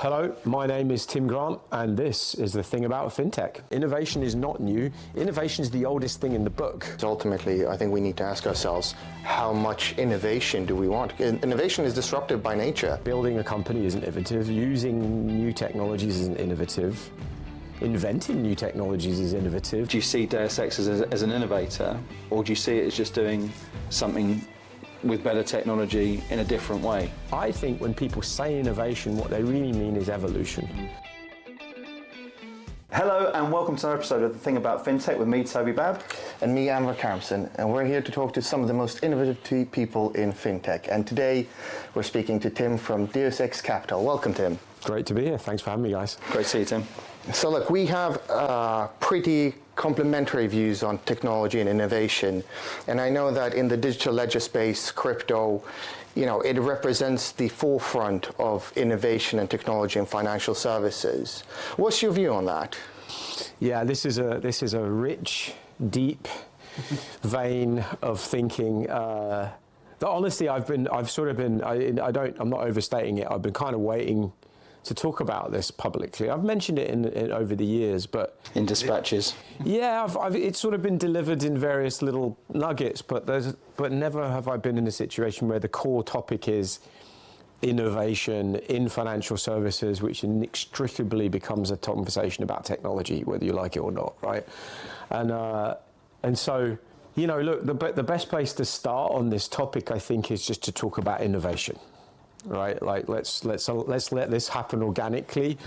Hello, my name is Tim Grant, and this is The Thing About Fintech. Innovation is not new. Innovation is the oldest thing in the book. Ultimately, I think we need to ask ourselves, how much innovation do we want? Innovation is disruptive by nature. Building a company isn't innovative. Using new technologies isn't innovative. Inventing new technologies is innovative. Do you see Deus X as an innovator, or do you see it as just doing something with better technology in a different way? I think when people say innovation, what they really mean is evolution. Hello and welcome to another episode of The Thing About Fintech with me, Toby Babb. And me, Anvar Karimson, and we're here to talk to some of the most innovative people in fintech. And today, we're speaking to Tim from Deus X Capital. Welcome, Tim. Great to be here. Thanks for having me, guys. Great to see you, Tim. So look, we have pretty complementary views on technology and innovation. And I know that in the digital ledger space, crypto, it represents the forefront of innovation and technology in financial services. What's your view on that? Yeah, this is a rich, deep vein of thinking. That honestly, I'm not overstating it. I've been kind of waiting to talk about this publicly. I've mentioned it in over the years, but in dispatches. Yeah, it's sort of been delivered in various little nuggets, but never have I been in a situation where the core topic is innovation in financial services, which inextricably becomes a conversation about technology, whether you like it or not, right? And so, look, the best place to start on this topic, I think, is just to talk about innovation. Right, like let's let this happen organically.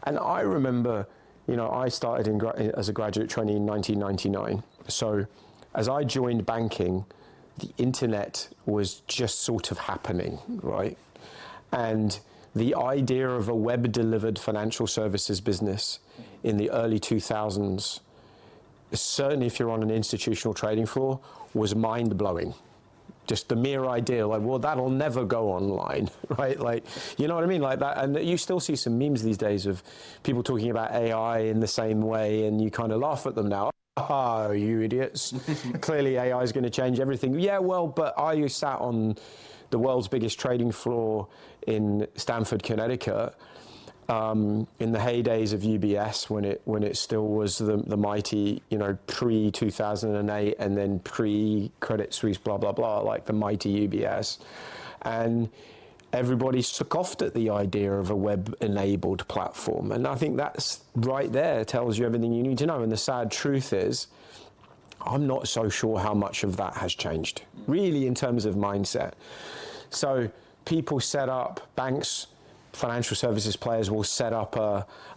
And I remember, I started as a graduate trainee in 1999. So as I joined banking, the internet was just sort of happening, right? And the idea of a web-delivered financial services business in the early 2000s, certainly if you're on an institutional trading floor, was mind-blowing. Just the mere idea, that'll never go online, right? You know what I mean? Like that. And you still see some memes these days of people talking about AI in the same way, and you kind of laugh at them now. Oh, you idiots. Clearly AI is going to change everything. Yeah, well, but are you sat on the world's biggest trading floor in Stamford, Connecticut, in the heydays of UBS, when it still was the mighty, pre-2008 and then pre-Credit Suisse, blah, blah, blah, like the mighty UBS. And everybody scoffed at the idea of a web-enabled platform. And I think that's right there, tells you everything you need to know. And the sad truth is, I'm not so sure how much of that has changed, really, in terms of mindset. So people set up, banks, financial services players will set up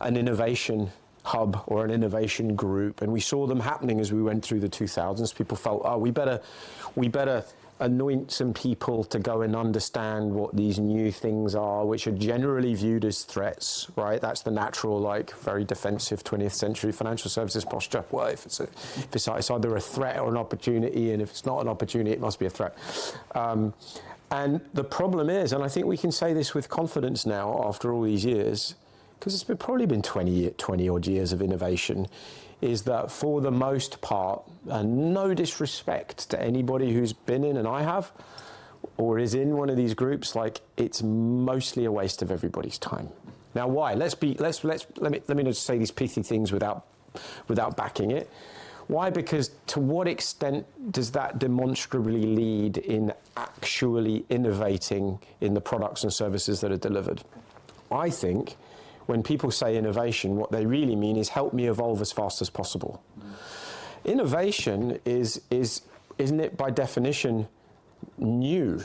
an innovation hub or an innovation group, and we saw them happening as we went through the 2000s. People felt, we better anoint some people to go and understand what these new things are, which are generally viewed as threats, right? That's the natural, very defensive 20th century financial services posture. Well, if it's either a threat or an opportunity, and if it's not an opportunity, it must be a threat. And the problem is, and I think we can say this with confidence now after all these years, because it's probably been 20 odd years of innovation, is that for the most part, and no disrespect to anybody who's been in, and I have, or is in one of these groups, it's mostly a waste of everybody's time. Now, why? Let me just say these pithy things without backing it. Why? Because to what extent does that demonstrably lead in actually innovating in the products and services that are delivered? I think when people say innovation, what they really mean is help me evolve as fast as possible. Innovation isn't it by definition new?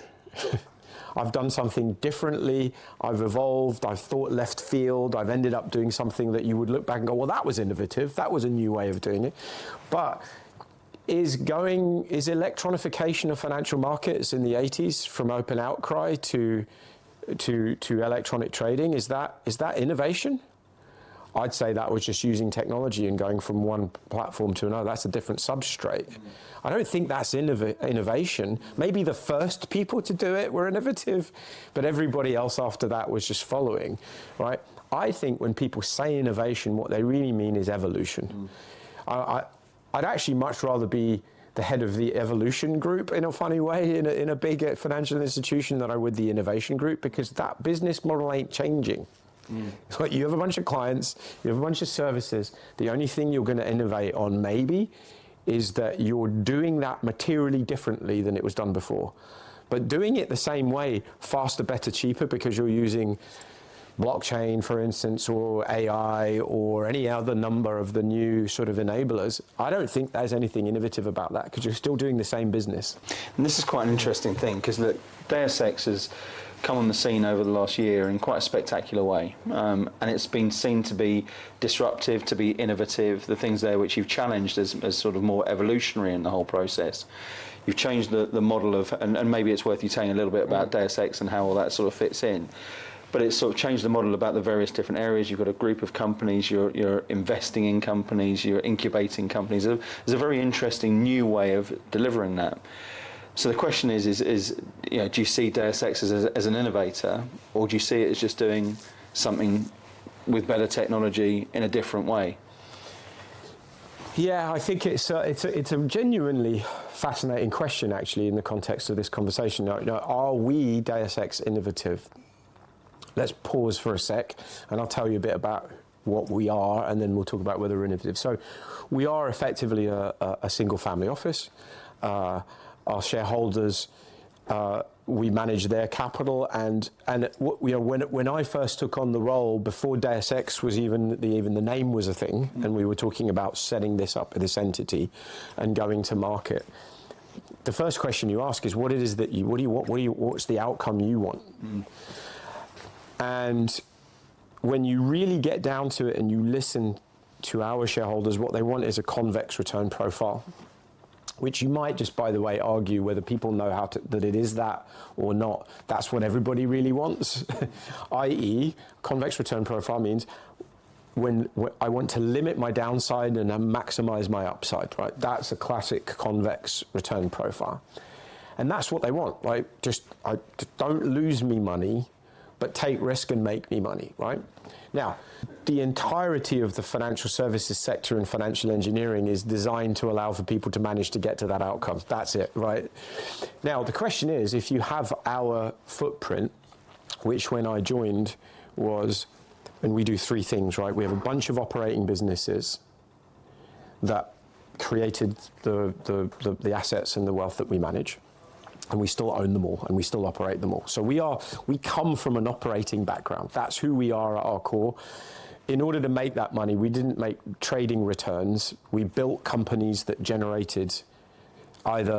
I've done something differently, I've evolved, I've thought left field, I've ended up doing something that you would look back and go, well, that was innovative, that was a new way of doing it. But is electronification of financial markets in the 80s from open outcry to electronic trading, is that innovation? I'd say that was just using technology and going from one platform to another. That's a different substrate. I don't think that's innovation. Maybe the first people to do it were innovative, but everybody else after that was just following, right? I think when people say innovation, what they really mean is evolution. I'd actually much rather be the head of the evolution group in a funny way in a big financial institution than I would the innovation group, because that business model ain't changing. It's like you have a bunch of clients, you have a bunch of services. The only thing you're going to innovate on maybe is that you're doing that materially differently than it was done before. But doing it the same way, faster, better, cheaper, because you're using blockchain, for instance, or AI, or any other number of the new sort of enablers, I don't think there's anything innovative about that, because you're still doing the same business. And this is quite an interesting thing, because look, Deus X has come on the scene over the last year in quite a spectacular way, and it's been seen to be disruptive, to be innovative, the things there which you've challenged as sort of more evolutionary in the whole process. You've changed the model of, and maybe it's worth you telling a little bit about Deus X and how all that sort of fits in. But it's sort of changed the model about the various different areas. You've got a group of companies, you're investing in companies, you're incubating companies. There's a very interesting new way of delivering that. So the question is you know, do you see Deus X as an innovator, or do you see it as just doing something with better technology in a different way? Yeah, I think it's a genuinely fascinating question, actually, in the context of this conversation. Now, are we, Deus X, innovative? Let's pause for a sec, and I'll tell you a bit about what we are, and then we'll talk about whether we're innovative. So we are effectively a single family office. Our shareholders, we manage their capital, and you know, when I first took on the role, before Deus X was even the name was a thing, and we were talking about setting this up, this entity, and going to market. The first question you ask is, what it is that what do you want? What's the outcome you want? And when you really get down to it and you listen to our shareholders, what they want is a convex return profile, which you might just, by the way, argue whether people know that it is that or not. That's what everybody really wants, i.e. convex return profile means when I want to limit my downside and maximize my upside, right? That's a classic convex return profile. And that's what they want, right? Just don't lose me money, but take risk and make me money, right? Now, the entirety of the financial services sector and financial engineering is designed to allow for people to manage to get to that outcome. That's it, right? Now, the question is, if you have our footprint, which when I joined was, and we do three things, right? We have a bunch of operating businesses that created the assets and the wealth that we manage. And we still own them all, and we still operate them all. So we come from an operating background. That's who we are at our core. In order to make that money, we didn't make trading returns. We built companies that generated either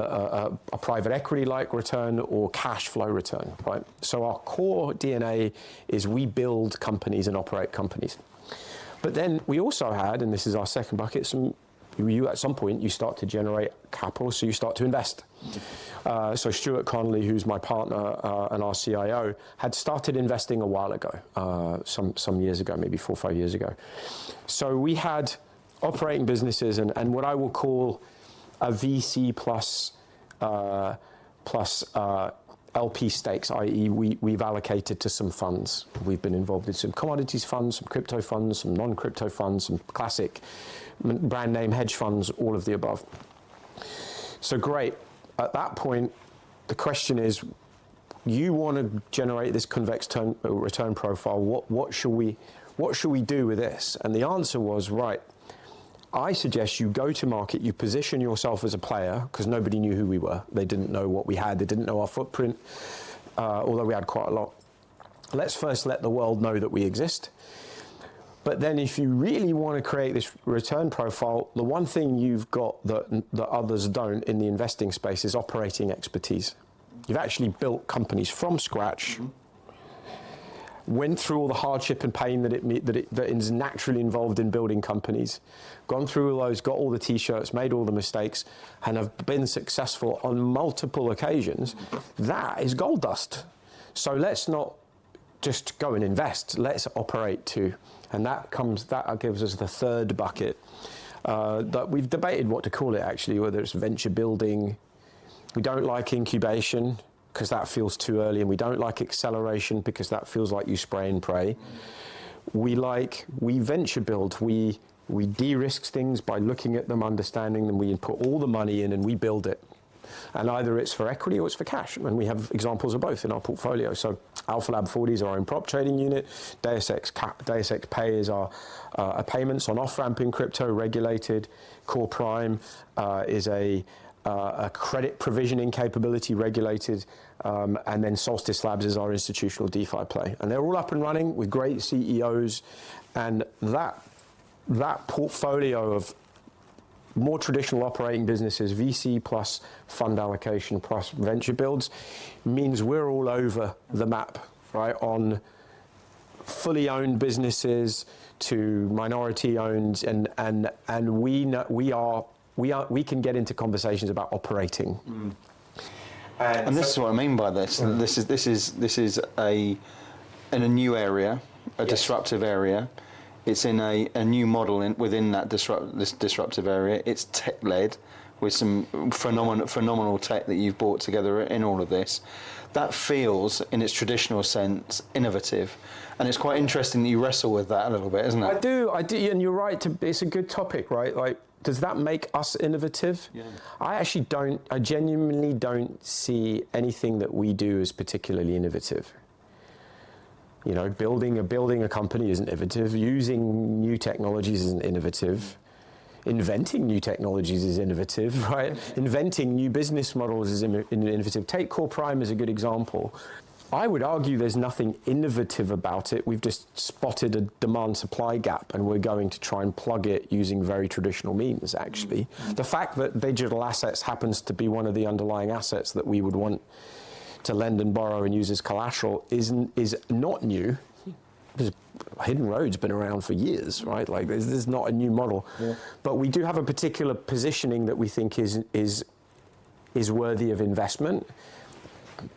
a private equity-like return or cash flow return, right? So our core DNA is we build companies and operate companies. But then we also had, and this is our second bucket, at some point you start to generate capital, so you start to invest. So Stuart Connolly, who's my partner and our CIO, had started investing a while ago, some years ago, maybe 4 or 5 years ago. So we had operating businesses and what I will call a VC plus LP stakes, i.e. we've allocated to some funds. We've been involved in some commodities funds, some crypto funds, some non-crypto funds, some classic brand name hedge funds, all of the above. So great. At that point, the question is, you want to generate this convex return profile. What should we do with this? And the answer was, right, I suggest you go to market, you position yourself as a player, because nobody knew who we were. They didn't know what we had. They didn't know our footprint, although we had quite a lot. Let's first let the world know that we exist. But then if you really want to create this return profile, the one thing you've got that others don't in the investing space is operating expertise. You've actually built companies from scratch, went through all the hardship and pain that is naturally involved in building companies, gone through all those, got all the T-shirts, made all the mistakes, and have been successful on multiple occasions. That is gold dust. So let's not just go and invest. Let's operate too. And that gives us the third bucket that we've debated what to call it, actually, whether it's venture building. We don't like incubation because that feels too early, and we don't like acceleration because that feels like you spray and pray. We venture build. We de-risk things by looking at them, understanding them. We put all the money in and we build it. And either it's for equity or it's for cash. And we have examples of both in our portfolio. So Alpha Lab 40 is our own prop trading unit. Deus X Pay is our payments on off-ramping crypto, regulated. Core Prime is a credit provisioning capability, regulated. And then Solstice Labs is our institutional DeFi play. And they're all up and running with great CEOs. And that portfolio of more traditional operating businesses, VC plus fund allocation plus venture builds, means we're all over the map, right? On fully owned businesses to minority owned, and we can get into conversations about operating. And this is what I mean by this. This is in a new area, a disruptive area. It's in a new model within that this disruptive area. It's tech-led with some phenomenal tech that you've brought together in all of this. That feels, in its traditional sense, innovative. And it's quite interesting that you wrestle with that a little bit, isn't it? I do, and you're right. It's a good topic, right? Like, does that make us innovative? Yeah. I genuinely don't see anything that we do as particularly innovative. You know, building a company isn't innovative. Using new technologies isn't innovative. Inventing new technologies is innovative, right? Inventing new business models is innovative. Take Core Prime as a good example. I would argue there's nothing innovative about it. We've just spotted a demand-supply gap, and we're going to try and plug it using very traditional means, actually. The fact that digital assets happens to be one of the underlying assets that we would want to lend and borrow and use as collateral is not new. Hidden Road's been around for years, right? Like, this is not a new model. Yeah. But we do have a particular positioning that we think is worthy of investment.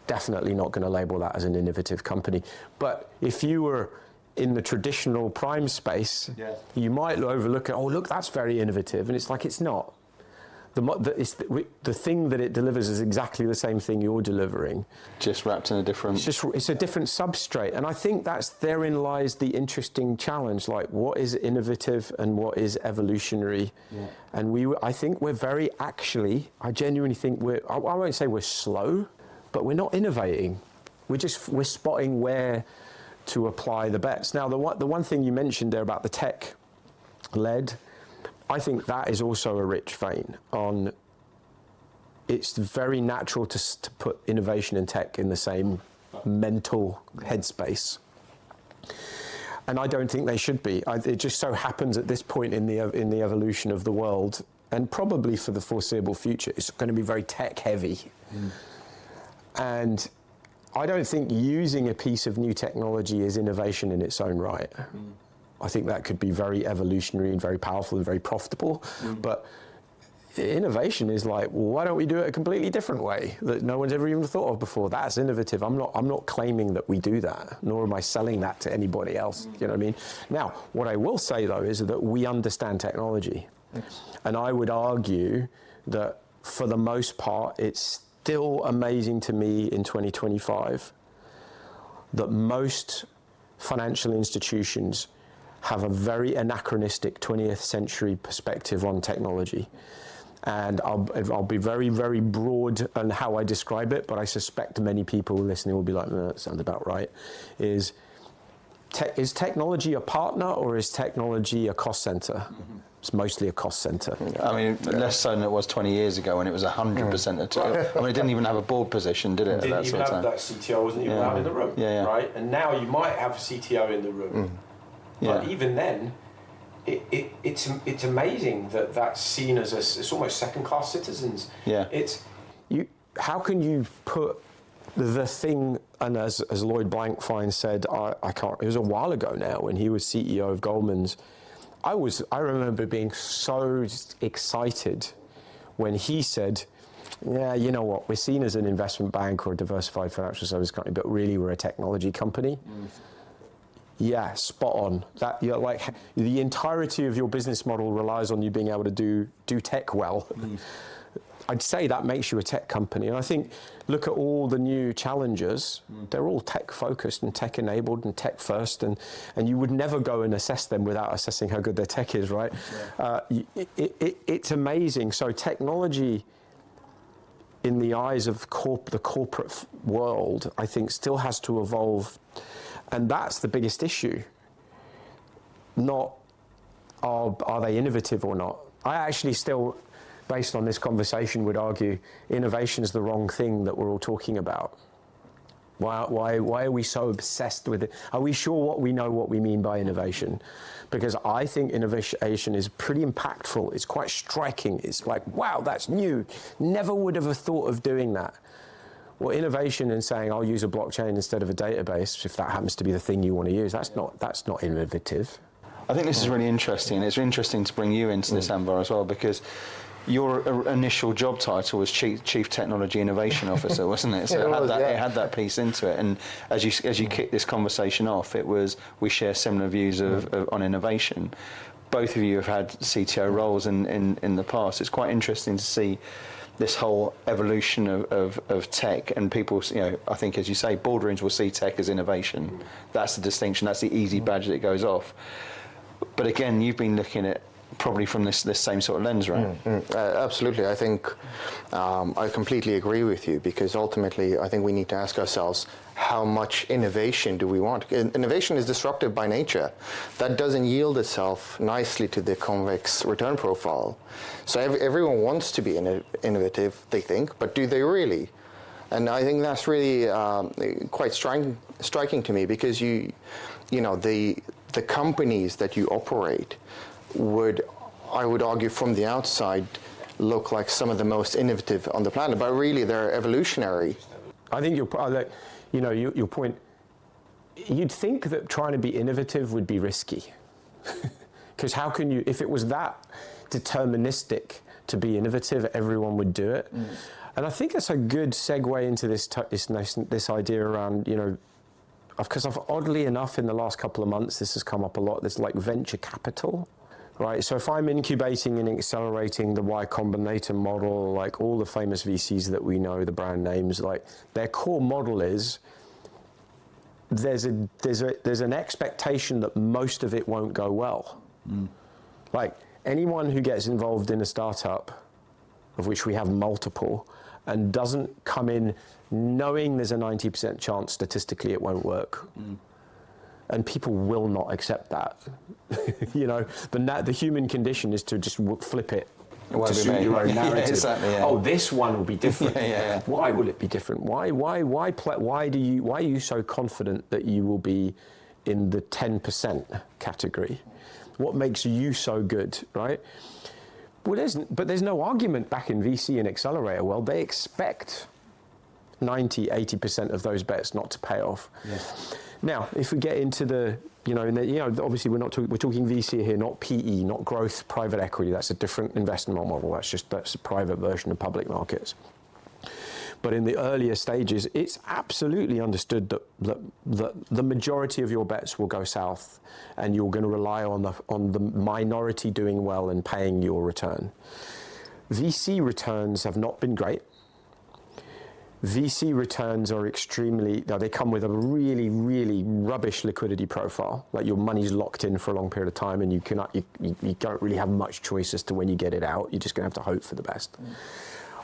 Definitely not going to label that as an innovative company. But if you were in the traditional prime space, you might overlook it. Oh, look, that's very innovative. And it's like, it's not. The thing that it delivers is exactly the same thing you're delivering. Just wrapped in a different... It's a different substrate. And I think therein lies the interesting challenge, like what is innovative and what is evolutionary. Yeah. And I think we're I genuinely think I won't say we're slow, but we're not innovating. We're spotting where to apply the bets. Now, the one thing you mentioned there about the tech-led, I think that is also a rich vein on. It's very natural to put innovation and tech in the same mental headspace, and I don't think they should be. It just so happens at this point in the evolution of the world, and probably for the foreseeable future, it's going to be very tech heavy. And I don't think using a piece of new technology is innovation in its own right. I think that could be very evolutionary and very powerful and very profitable. But innovation is like, well, why don't we do it a completely different way that no one's ever even thought of before? That's innovative. I'm not claiming that we do that, nor am I selling that to anybody else. You know what I mean? Now, what I will say, though, is that we understand technology. And I would argue that for the most part, it's still amazing to me in 2025 that most financial institutions have a very anachronistic 20th century perspective on technology. And I'll be very, very broad on how I describe it, but I suspect many people listening will be like, no, that sounds about right. Is technology a partner or is technology a cost center? It's mostly a cost center. I mean, less so than it was 20 years ago when it was 100%. I mean, it didn't even have a board position, did it? Didn't even have that CTO, wasn't even allowed in the room, right? And now you might have a CTO in the room. But even then, it's amazing that that's seen as it's almost second-class citizens. Yeah. How can you put the thing, and as Lloyd Blankfein said, it was a while ago now when he was CEO of Goldman's, I remember being so excited when he said, yeah, you know what, we're seen as an investment bank or a diversified financial service company, but really we're a technology company. Yeah, spot on. That like the entirety of your business model relies on you being able to do tech well. I'd say that makes you a tech company. And I think, look at all the new challengers, they're all tech focused and tech enabled and tech first, and you would never go and assess them without assessing how good their tech is, right? It's amazing. So technology in the eyes of the corporate world, I think still has to evolve. And that's the biggest issue. Not are they innovative or not. I actually still, based on this conversation, would argue innovation is the wrong thing that we're all talking about. Why are we so obsessed with it? Are we sure what we mean by innovation? Because I think innovation is pretty impactful. It's quite striking. It's like, wow, that's new. Never would have thought of doing that. Well, innovation in saying I'll use a blockchain instead of a database, if that happens to be the thing you want to use, that's not innovative. I think this is really interesting, and it's interesting to bring you into this, Anvar, as well, because your initial job title was Chief Technology Innovation Officer, wasn't it? So it had that piece into it. And as you kick this conversation off, it was we share similar views on innovation. Both of you have had CTO roles in the past. It's quite interesting to see this whole evolution of tech, and people, I think, as you say, boardrooms will see tech as innovation. That's the distinction. That's the easy badge that goes off. But again, you've been looking at probably from this same sort of lens, right? Absolutely. I think I completely agree with you, because ultimately I think we need to ask ourselves, how much innovation do we want? Innovation is disruptive by nature. That doesn't yield itself nicely to the convex return profile. So everyone wants to be innovative, they think, but do they really? And I think that's really quite striking to me, because the companies that you operate I would argue from the outside, look like some of the most innovative on the planet, but really they're evolutionary. I think your point, you'd think that trying to be innovative would be risky. Because how can you, if it was that deterministic to be innovative, everyone would do it. And I think it's a good segue into this idea around, because oddly enough, in the last couple of months, this has come up a lot. There's like venture capital, right? So if I'm incubating and accelerating the Y Combinator model, like all the famous VCs that we know, the brand names, like their core model is there's an expectation that most of it won't go well. Like anyone who gets involved in a startup, of which we have multiple, and doesn't come in knowing there's a 90% chance statistically it won't work. And people will not accept that. The human condition is to just flip it to suit your own narrative. Exactly, Oh, this one will be different. Yeah. Why will it be different? Why are you so confident that you will be in the 10% category? What makes you so good, right? Well, there's no argument back in VC and accelerator world. They expect 90-80% of those bets not to pay off. Yes. Now, if we get into obviously we're talking VC here, not PE, not growth private equity. That's a different investment model. That's a private version of public markets. But in the earlier stages, it's absolutely understood that the majority of your bets will go south, and you're going to rely on the minority doing well and paying your return. VC returns have not been great. VC returns are they come with a really, really rubbish liquidity profile. Like your money's locked in for a long period of time, and you don't really have much choice as to when you get it out. You're just going to have to hope for the best.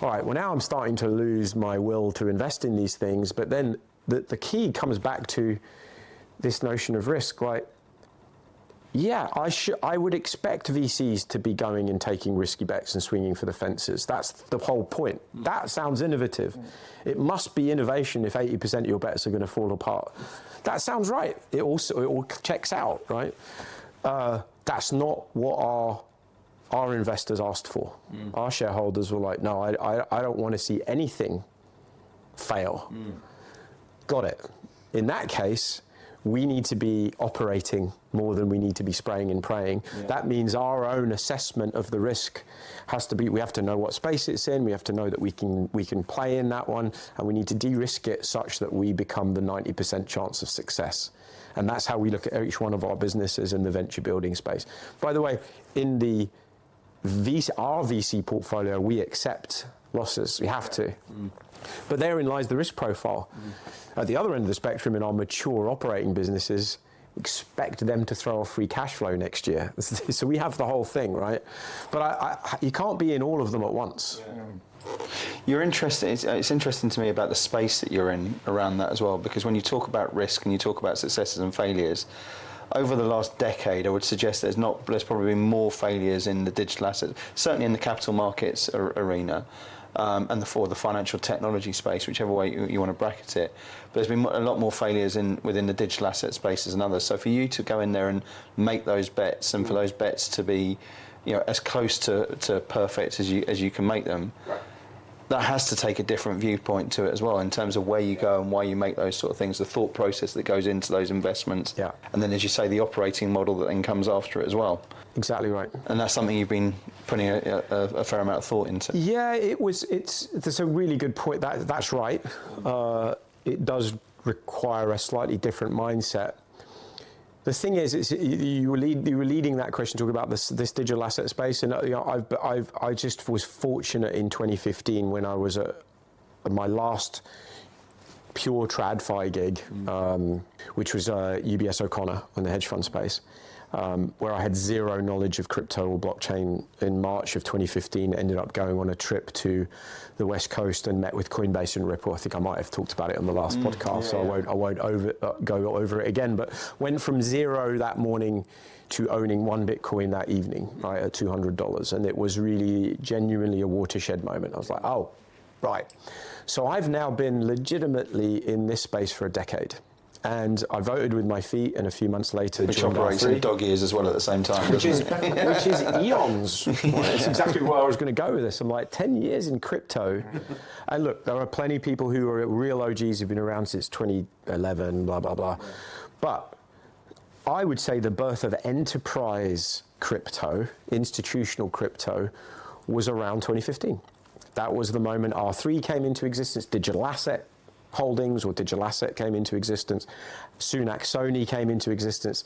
All right, well, now I'm starting to lose my will to invest in these things, but then the key comes back to this notion of risk. Like, yeah, I would expect VCs to be going and taking risky bets and swinging for the fences. That's the whole point. That sounds innovative. It must be innovation if 80% of your bets are going to fall apart. That sounds right. It all checks out, right? That's not what our investors asked for. Our shareholders were like, no, I don't want to see anything fail. Got it. In that case, we need to be operating more than we need to be spraying and praying. Yeah. That means our own assessment of the risk has to be, we have to know what space it's in, we have to know that we can play in that one, and we need to de-risk it such that we become the 90% chance of success. And that's how we look at each one of our businesses in the venture building space. By the way, in the our VC portfolio, we accept losses. We have to. But therein lies the risk profile. At the other end of the spectrum, in our mature operating businesses, expect them to throw off free cash flow next year. So we have the whole thing, right? But you can't be in all of them at once. You're interested. It's interesting to me about the space that you're in around that as well, because when you talk about risk and you talk about successes and failures, over the last decade, I would suggest there's probably been more failures in the digital assets, certainly in the capital markets arena, and the financial technology space, whichever way you want to bracket it. But there's been a lot more failures within the digital asset spaces and others. So for you to go in there and make those bets, and for those bets to be, as close to perfect as you can make them. Right. That has to take a different viewpoint to it as well, in terms of where you go and why you make those sort of things, the thought process that goes into those investments, and then, as you say, the operating model that then comes after it as well. Exactly right. And that's something you've been putting a fair amount of thought into. Yeah, that's a really good point. That's right. It does require a slightly different mindset. The thing is, you were leading that question talking about this digital asset space, and I just was fortunate in 2015 when I was at my last pure TradFi gig, which was UBS O'Connor in the hedge fund space, where I had zero knowledge of crypto or blockchain. In March of 2015, ended up going on a trip to the West Coast and met with Coinbase and Ripple. I think I might have talked about it on the last podcast, so I won't go over it again. But went from zero that morning to owning one Bitcoin that evening, right, at $200, and it was really genuinely a watershed moment. I was like, oh, right. So I've now been legitimately in this space for a decade. And I voted with my feet, and a few months later, which operates in dog ears as well at the same time, which is eons. That's exactly where I was going to go with this. I'm like, 10 years in crypto, and look, there are plenty of people who are real OGs who've been around since 2011, blah blah blah. But I would say the birth of enterprise crypto, institutional crypto, was around 2015. That was the moment R3 came into existence, digital asset holdings or digital asset came into existence, Sunak Sony came into existence,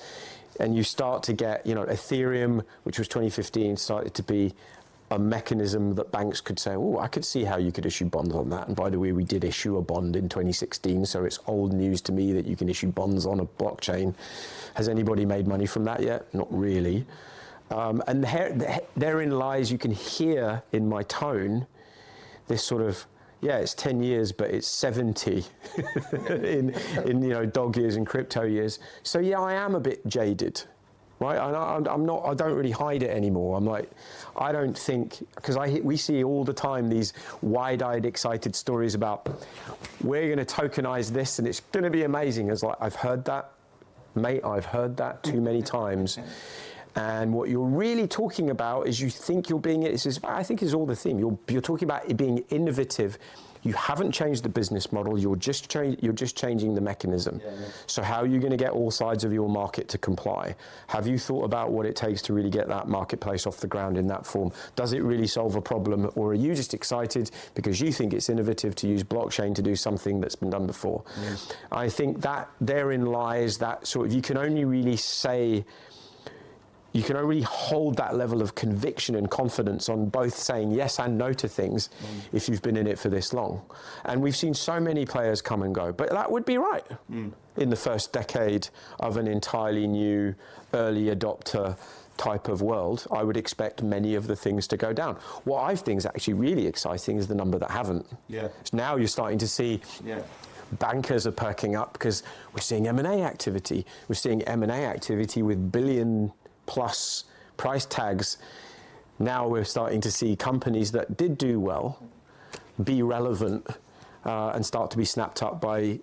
and you start to get, Ethereum, which was 2015, started to be a mechanism that banks could say, oh, I could see how you could issue bonds on that. And by the way, we did issue a bond in 2016, so it's old news to me that you can issue bonds on a blockchain. Has anybody made money from that yet? Not really. And therein lies, you can hear in my tone, this sort of, it's 10 years, but it's 70 in dog years and crypto years. So I am a bit jaded, right? I'm not. I don't really hide it anymore. I'm like, I don't think, because we see all the time these wide-eyed, excited stories about we're going to tokenize this and it's going to be amazing. It's like, I've heard that, mate. I've heard that too many times. And what you're really talking about is you think you're being, I think is all the theme. You're talking about it being innovative. You haven't changed the business model. You're just changing the mechanism. So how are you going to get all sides of your market to comply? Have you thought about what it takes to really get that marketplace off the ground in that form? Does it really solve a problem, or are you just excited because you think it's innovative to use blockchain to do something that's been done before? I think that therein lies that sort of, you can only really hold that level of conviction and confidence on both saying yes and no to things if you've been in it for this long. And we've seen so many players come and go, but that would be right in the first decade of an entirely new early adopter type of world. I would expect many of the things to go down. What I think is actually really exciting is the number that haven't. So now you're starting to see bankers are perking up because we're seeing M&A activity. We're seeing M&A activity with billion-plus price tags. Now we're starting to see companies that did do well be relevant and start to be snapped up by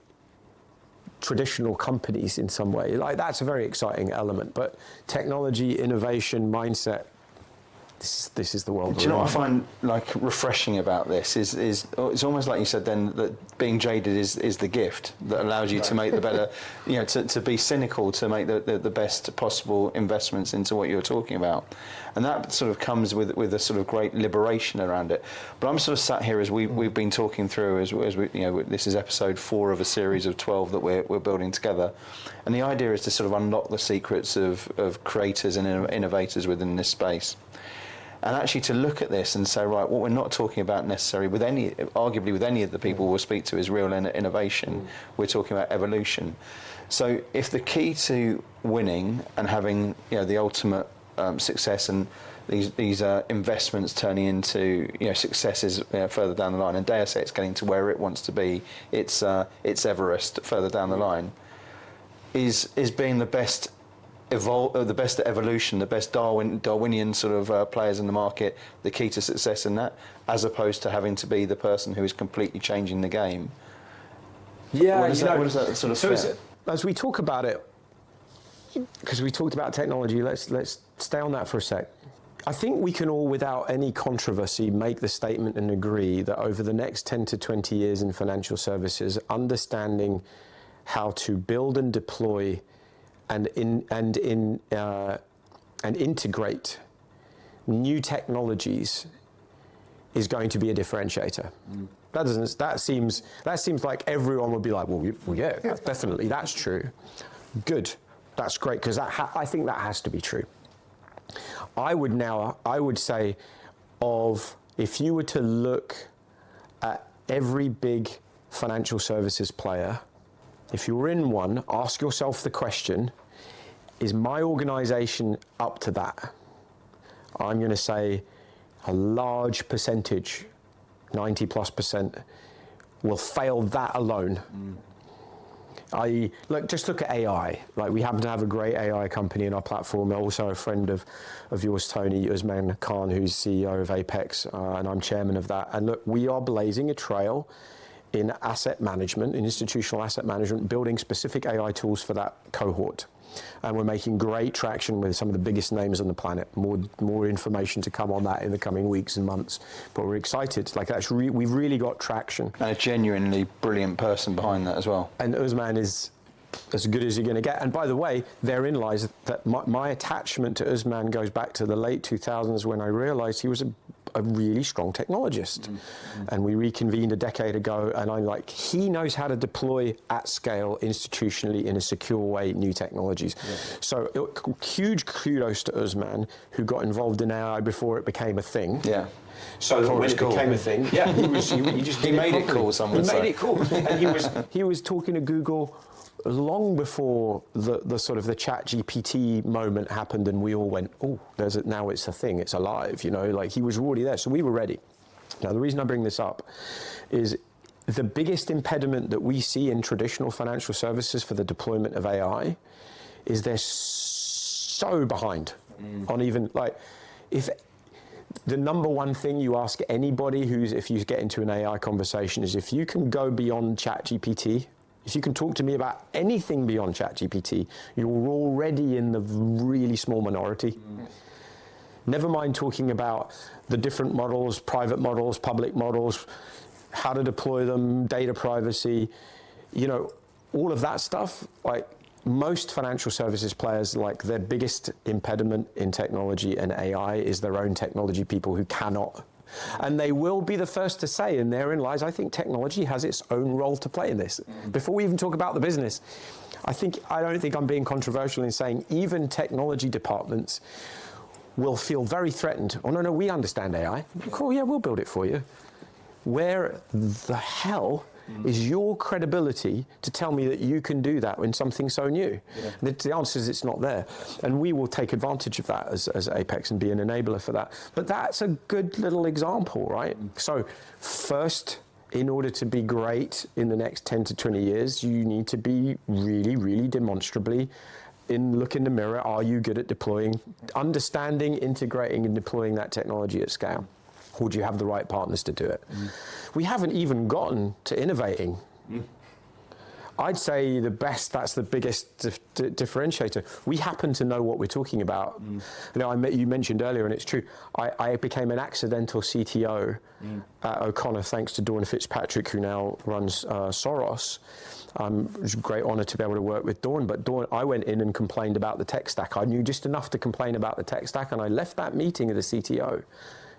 traditional companies in some way. Like, that's a very exciting element. But technology, innovation, mindset, this is the world. Do you know what I find refreshing about this is it's almost like you said then, that being jaded is the gift that allows you to make the better, to be cynical, to make the best possible investments into what you're talking about. And that sort of comes with a sort of great liberation around it. But I'm sort of sat here as we've been talking through, as we, this is episode 4 of a series of 12 that we're building together. And the idea is to sort of unlock the secrets of creators and innovators within this space. And actually to look at this and say, right, what we're not talking about necessarily arguably with any of the people we'll speak to is real innovation. We're talking about evolution. So if the key to winning and having the ultimate success and these investments turning into successes further down the line, and Deus X getting to where it wants to be, it's Everest further down the line, is being the best the best evolution, the best Darwinian sort of players in the market, the key to success in that, as opposed to having to be the person who is completely changing the game. Yeah, what is that sort of fit? As we talk about it, because we talked about technology, let's stay on that for a sec. I think we can all, without any controversy, make the statement and agree that over the next 10 to 20 years in financial services, understanding how to build and deploy and integrate new technologies is going to be a differentiator. That seems like everyone would be like, well yeah, definitely, that's true. Good, that's great, because I think that has to be true. I would say, if you were to look at every big financial services player, if you were in one, ask yourself the question, is my organization up to that? I'm going to say a large percentage, 90+%, will fail that alone. Just look at AI. Like, we happen to have a great AI company in our platform. Also a friend of yours, Tony, Usman Khan, who's CEO of Apex, and I'm chairman of that. And look, we are blazing a trail in asset management, in institutional asset management, building specific AI tools for that cohort. And we're making great traction with some of the biggest names on the planet. More information to come on that in the coming weeks and months. But we're excited. Like, we've really got traction. And a genuinely brilliant person behind that as well. And Usman is as good as you're going to get. And by the way, therein lies that my attachment to Usman goes back to the late 2000s, when I realized he was a really strong technologist. And we reconvened a decade ago, and I'm like, he knows how to deploy at scale institutionally in a secure way new technologies. So huge kudos to Usman, who got involved in AI before it became a thing. So that when it became a thing, he made it cool. Someone made it cool, and he was talking to Google long before the sort of the ChatGPT moment happened, and we all went, oh, now it's a thing, it's alive, like he was already there, so we were ready. Now, the reason I bring this up is the biggest impediment that we see in traditional financial services for the deployment of AI is they're so behind on even, like, if the number one thing you ask anybody if you get into an AI conversation is, if you can go beyond ChatGPT, if you can talk to me about anything beyond ChatGPT, you're already in the really small minority. Never mind talking about the different models, private models, public models, how to deploy them, data privacy, all of that stuff. Like, most financial services players, like, their biggest impediment in technology and AI is their own technology people who cannot. And they will be the first to say, and therein lies, I think technology has its own role to play in this. Before we even talk about the business, I don't think I'm being controversial in saying even technology departments will feel very threatened. Oh, no, we understand AI. Cool, yeah, we'll build it for you. Where the hell is your credibility to tell me that you can do that in something so new? The answer is, it's not there. And we will take advantage of that as Apex and be an enabler for that. But that's a good little example, right? So first, in order to be great in the next 10 to 20 years, you need to be really, really demonstrably look in the mirror. Are you good at deploying, understanding, integrating, and deploying that technology at scale? Or do you have the right partners to do it? We haven't even gotten to innovating. I'd say that's the biggest differentiator. We happen to know what we're talking about. You mentioned earlier, and it's true, I became an accidental CTO at O'Connor, thanks to Dawn Fitzpatrick, who now runs Soros. It was a great honor to be able to work with Dawn, but I went in and complained about the tech stack. I knew just enough to complain about the tech stack, and I left that meeting as a CTO.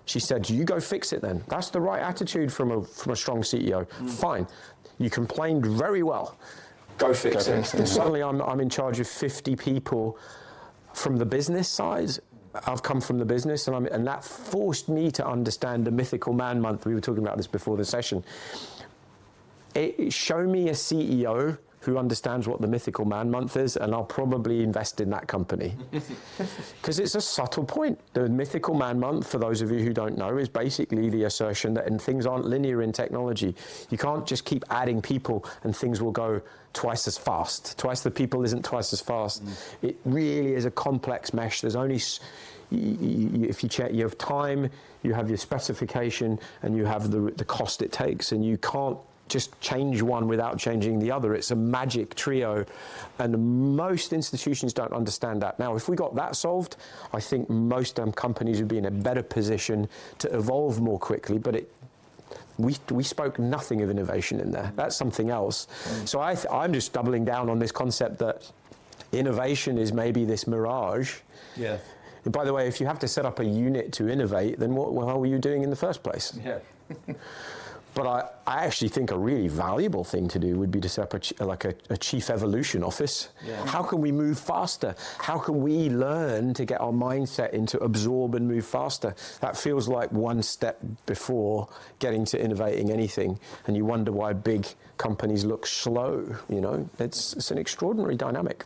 She said, you go fix it then. That's the right attitude from a strong CEO. Fine. You complained very well. Go fix it. And suddenly I'm in charge of 50 people from the business side. I've come from the business, and that forced me to understand the mythical man month. We were talking about this before the session. Show me a CEO who understands what the Mythical Man Month is, and I'll probably invest in that company. Because it's a subtle point. The Mythical Man Month, for those of you who don't know, is basically the assertion that things aren't linear in technology. You can't just keep adding people and things will go twice as fast. Twice the people isn't twice as fast. It really is a complex mesh. There's only, if you check, you have time, you have your specification, and you have the cost it takes, and you can't just change one without changing the other. It's a magic trio, and most institutions don't understand that. Now, if we got that solved, I think most companies would be in a better position to evolve more quickly, but we spoke nothing of innovation in there. That's something else. So I'm just doubling down on this concept that innovation is maybe this mirage. Yeah. And by the way, if you have to set up a unit to innovate, then what the hell were you doing in the first place? Yeah. But I actually think a really valuable thing to do would be to set up a chief evolution office. Yeah. How can we move faster? How can we learn to get our mindset into absorb and move faster? That feels like one step before getting to innovating anything. And you wonder why big companies look slow, you know? It's an extraordinary dynamic.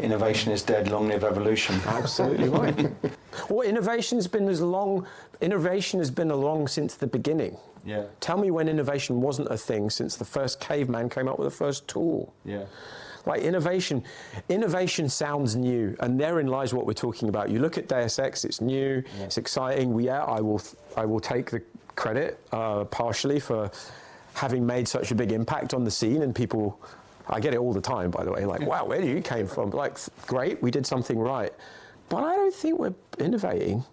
Innovation is dead, long live evolution. Absolutely right. Well, innovation has been along since the beginning. Yeah. Tell me when innovation wasn't a thing since the first caveman came up with the first tool. Yeah. Like innovation sounds new, and therein lies what we're talking about. You look at Deus X, it's new, it's exciting. I will take the credit partially for having made such a big impact on the scene, and people, I get it all the time, by the way, like, wow, where do you came from? Like, great, we did something right. But I don't think we're innovating.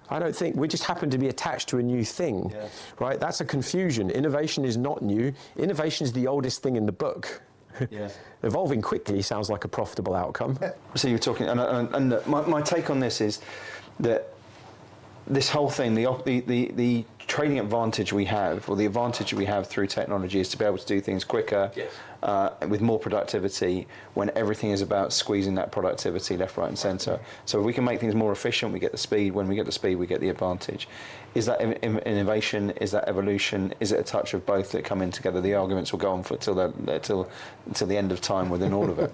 I don't think, we just happen to be attached to a new thing, right? That's a confusion. Innovation is not new. Innovation is the oldest thing in the book. Yeah. Evolving quickly sounds like a profitable outcome. So you're talking, and my take on this is that this whole thing, the trading advantage we have, or the advantage we have through technology, is to be able to do things quicker, with more productivity, when everything is about squeezing that productivity left, right and centre. So if we can make things more efficient, we get the speed. When we get the speed, we get the advantage. Is that innovation? Is that evolution? Is it a touch of both that come in together? The arguments will go on for till the end of time within all of it.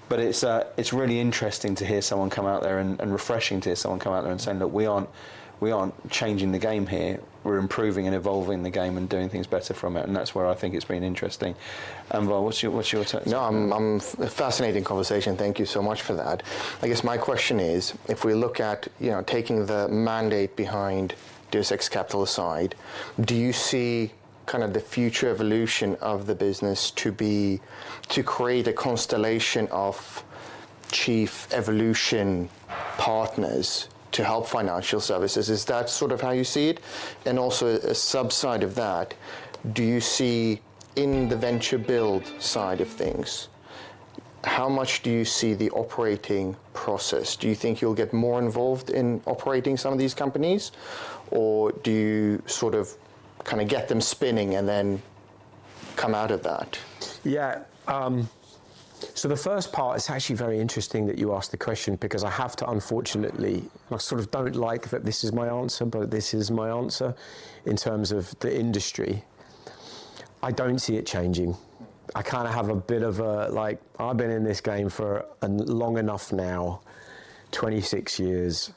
But it's really interesting to hear someone come out there, and refreshing to hear someone come out there and saying, look, we aren't changing the game here. We're improving and evolving the game and doing things better from it, and that's where I think it's been interesting. Anvar, what's your take? No, I'm a fascinating conversation. Thank you so much for that. I guess my question is, if we look at taking the mandate behind Deus X Capital aside, do you see kind of the future evolution of the business to create a constellation of chief evolution partners to help financial services? Is that sort of how you see it? And also a subside of that, do you see in the venture build side of things, how much do you see the operating process? Do you think you'll get more involved in operating some of these companies, or do you sort of kind of get them spinning and then come out of that? Yeah. So the first part, it's actually very interesting that you asked the question, because I have to, unfortunately, I sort of don't like that this is my answer, but this is my answer in terms of the industry. I don't see it changing. I kind of have a bit of I've been in this game for long enough now, 26 years.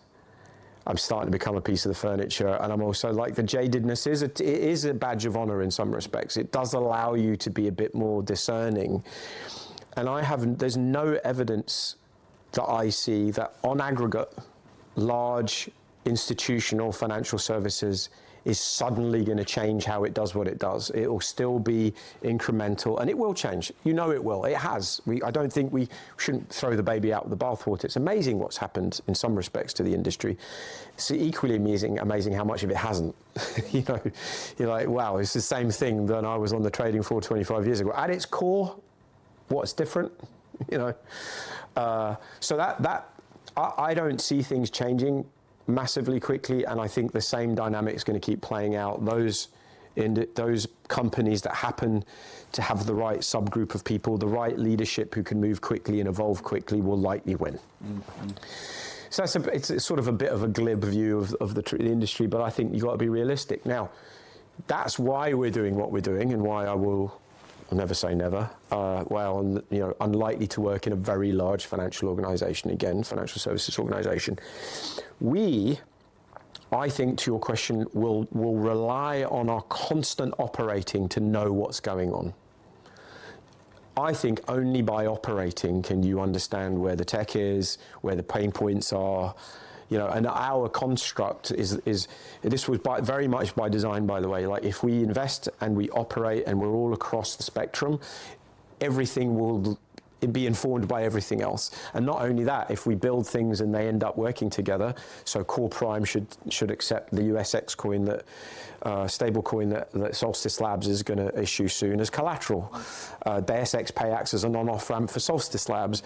I'm starting to become a piece of the furniture, and I'm also like, the jadedness is a badge of honor in some respects. It does allow you to be a bit more discerning. And there's no evidence that I see that on aggregate, large institutional financial services is suddenly going to change how it does what it does. It will still be incremental, and it will change. You know it will. It has. I don't think we shouldn't throw the baby out with the bathwater. It's amazing what's happened in some respects to the industry. It's equally amazing how much of it hasn't. You're like, wow, it's the same thing that I was on the trading floor 25 years ago. At its core, what's different? So that I don't see things changing massively quickly, and I think the same dynamic is going to keep playing out. Those companies that happen to have the right subgroup of people, the right leadership who can move quickly and evolve quickly, will likely win. Mm-hmm. So it's sort of a bit of a glib view of the industry, but I think you've got to be realistic. Now, that's why we're doing what we're doing, and why I will I'll never say never. Unlikely to work in a very large financial organisation again, financial services organisation. I think, to your question, will rely on our constant operating to know what's going on. I think only by operating can you understand where the tech is, where the pain points are, and our construct is this was very much by design, by the way. Like, if we invest and we operate and we're all across the spectrum, everything will be informed by everything else. And not only that, if we build things and they end up working together, so Core Prime should accept the Deus X coin, that stable coin that Solstice Labs is going to issue soon as collateral. Deus X Pay acts as a non-off ramp for Solstice Labs,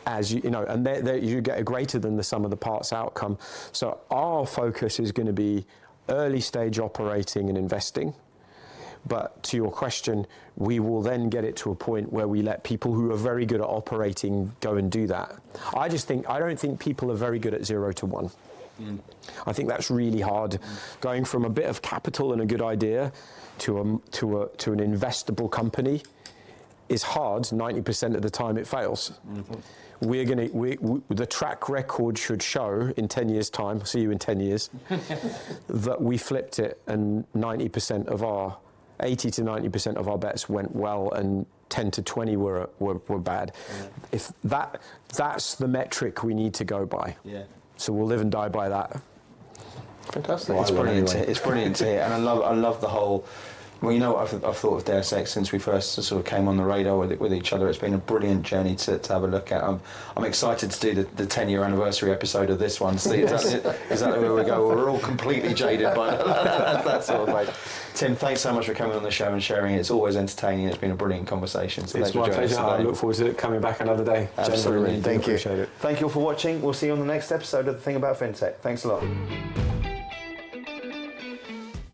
as and you get a greater than the sum of the parts outcome. So our focus is going to be early stage operating and investing. But to your question, we will then get it to a point where we let people who are very good at operating go and do that. I don't think people are very good at 0 to 1. I think that's really hard. Going from a bit of capital and a good idea to an investable company is hard. 90% of the time it fails. The track record should show in 10 years' time, see you in 10 years, that we flipped it and 80 to 90% of our bets went well and 10 to 20 were bad. If that's the metric we need to go by. So we'll live and die by that. Fantastic. It's brilliant. It's brilliant to hear, and I love the whole. Well, I've thought of Deus X since we first sort of came on the radar with each other. It's been a brilliant journey to have a look at. I'm excited to do the 10-year anniversary episode of this one. See exactly where we go. We're all completely jaded by that sort of way. Tim, thanks so much for coming on the show and sharing it. It's always entertaining. It's been a brilliant conversation. So it's my pleasure. I look forward to coming back another day. Absolutely. Thank you. Appreciate it. Thank you all for watching. We'll see you on the next episode of The Thing About Fintech. Thanks a lot.